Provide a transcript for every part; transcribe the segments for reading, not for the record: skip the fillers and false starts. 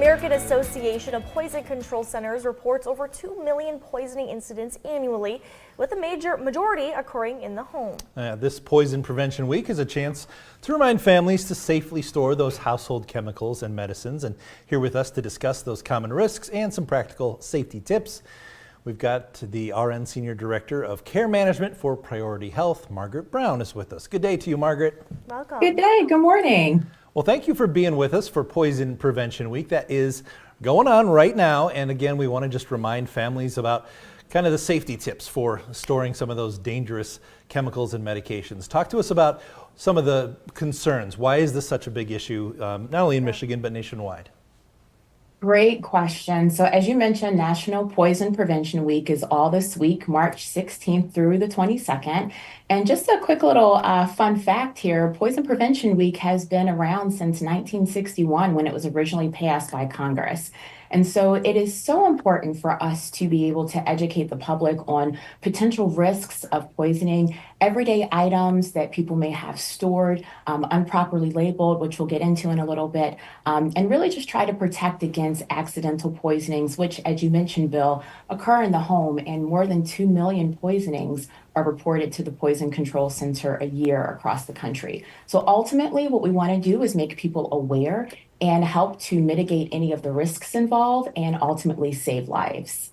American Association of Poison Control Centers reports over 2 million poisoning incidents annually, with a majority occurring in the home. This Poison Prevention Week is a chance to remind families to safely store those household chemicals and medicines. And here with us to discuss those common risks and some practical safety tips, we've got the RN Senior Director of Care Management for Priority Health, Margaret Brown, is with us. Good day to you, Margaret. Welcome. Good day. Good morning. Well, thank you for being with us for Poison Prevention Week. That is going on right now. And again, we want to just remind families about kind of the safety tips for storing some of those dangerous chemicals and medications. Talk to us about some of the concerns. Why is this such a big issue, not only in Michigan, but nationwide? Great question. So as you mentioned, National Poison Prevention Week is all this week, March 16th through the 22nd. And just a quick little fun fact here, Poison Prevention Week has been around since 1961 when it was originally passed by Congress. And so it is so important for us to be able to educate the public on potential risks of poisoning, everyday items that people may have stored, improperly labeled, which we'll get into in a little bit, and really just try to protect against accidental poisonings, which, as you mentioned, Bill, occur in the home, and more than 2 million poisonings are reported to the Poison Control Center a year across the country. So ultimately, what we want to do is make people aware and help to mitigate any of the risks involved and ultimately save lives.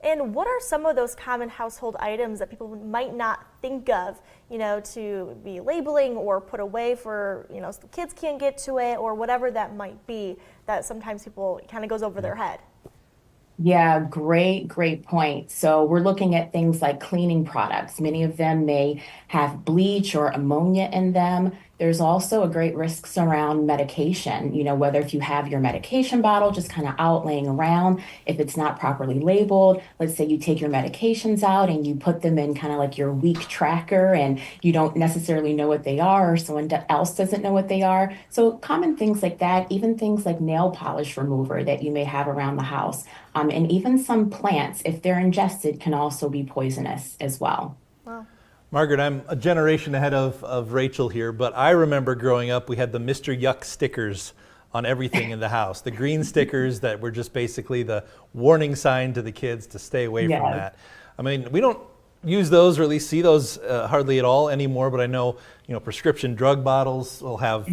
And what are some of those common household items that people might not think of, to be labeling or put away for, so the kids can't get to it or whatever that might be, that sometimes people kind of goes over their head? Yeah, great point. So we're looking at things like cleaning products. Many of them may have bleach or ammonia in them. There's also a great risks around medication, whether if you have your medication bottle just kind of out laying around, if it's not properly labeled, let's say you take your medications out and you put them in kind of like your week tracker and you don't necessarily know what they are or someone else doesn't know what they are. So common things like that, even things like nail polish remover that you may have around the house, and even some plants, if they're ingested, can also be poisonous as well. Wow. Margaret, I'm a generation ahead of Rachel here, but I remember growing up, we had the Mr. Yuck stickers on everything in the house. The green stickers that were just basically the warning sign to the kids to stay away from that. I mean, we don't use those or at least see those hardly at all anymore, but I know, prescription drug bottles will have,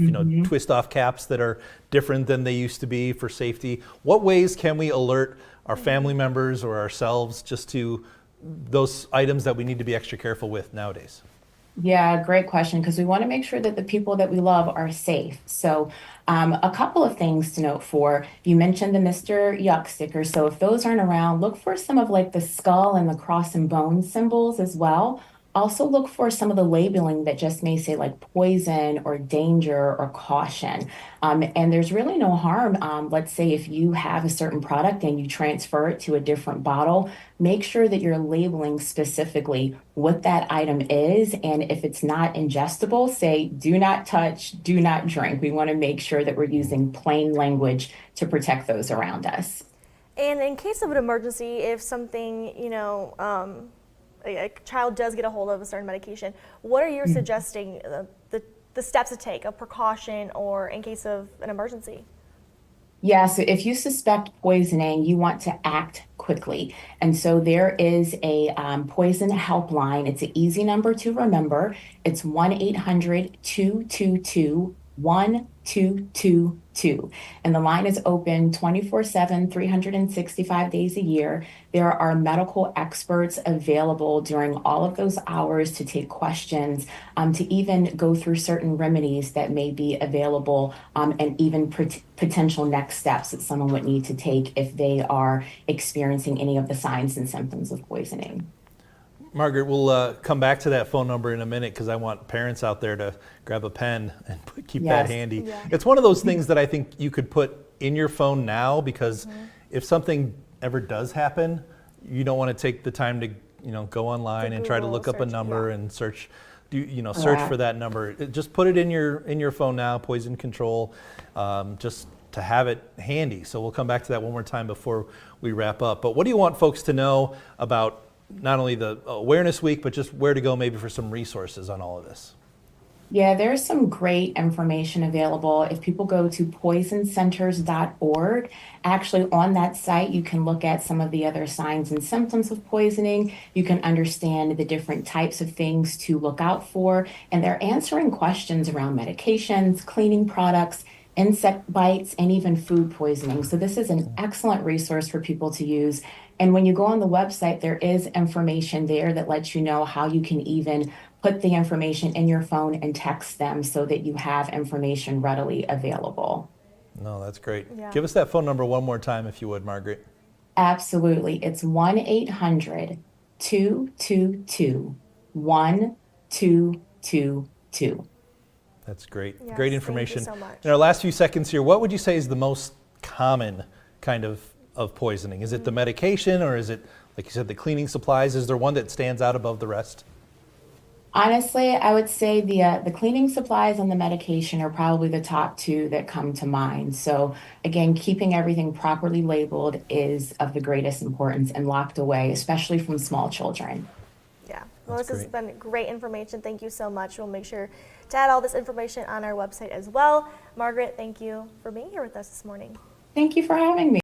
twist off caps that are different than they used to be for safety. What ways can we alert our family members or ourselves just to those items that we need to be extra careful with nowadays? Yeah, great question, because we want to make sure that the people that we love are safe. So a couple of things to note for, you mentioned the Mr. Yuck stickers. So if those aren't around, look for some of like the skull and the cross and bone symbols as well. Also look for some of the labeling that just may say like poison or danger or caution. And there's really no harm. Let's say if you have a certain product and you transfer it to a different bottle, make sure that you're labeling specifically what that item is. And if it's not ingestible, say do not touch, do not drink. We want to make sure that we're using plain language to protect those around us. And in case of an emergency, if something, a child does get a hold of a certain medication, what are you suggesting the steps to take, a precaution or in case of an emergency? Yeah, so if you suspect poisoning, you want to act quickly. And so there is a poison helpline. It's an easy number to remember. It's 1-800-222-1222. And the line is open 24/7, 365 days a year. There are medical experts available during all of those hours to take questions, to even go through certain remedies that may be available, and even potential next steps that someone would need to take if they are experiencing any of the signs and symptoms of poisoning. Margaret, we'll come back to that phone number in a minute because I want parents out there to grab a pen and keep that handy. Yeah. It's one of those things that I think you could put in your phone now because if something ever does happen, you don't want to take the time to go online and try to look up a number and search search for that number. Just put it in your phone now, poison control, just to have it handy. So we'll come back to that one more time before we wrap up. But what do you want folks to know about not only the Awareness Week, but just where to go maybe for some resources on all of this? Yeah, there's some great information available. If people go to poisoncenters.org, actually on that site, you can look at some of the other signs and symptoms of poisoning. You can understand the different types of things to look out for, and they're answering questions around medications, cleaning products, insect bites, and even food poisoning. So this is an excellent resource for people to use. And when you go on the website, there is information there that lets you know how you can even put the information in your phone and text them so that you have information readily available. No, that's great. Yeah. Give us that phone number one more time if you would, Margaret. Absolutely. It's 1-800-222-1222. That's great. Yes, Great thank you information. so much. In our last few seconds here, what would you say is the most common kind of poisoning? Is it the medication, or is it, like you said, the cleaning supplies? Is there one that stands out above the rest? Honestly, I would say the cleaning supplies and the medication are probably the top two that come to mind. So again, keeping everything properly labeled is of the greatest importance and locked away, especially from small children. Yeah. Well, That's this has great. been great information. Thank you so much. We'll make sure to add all this information on our website as well. Margaret, thank you for being here with us this morning. Thank you for having me.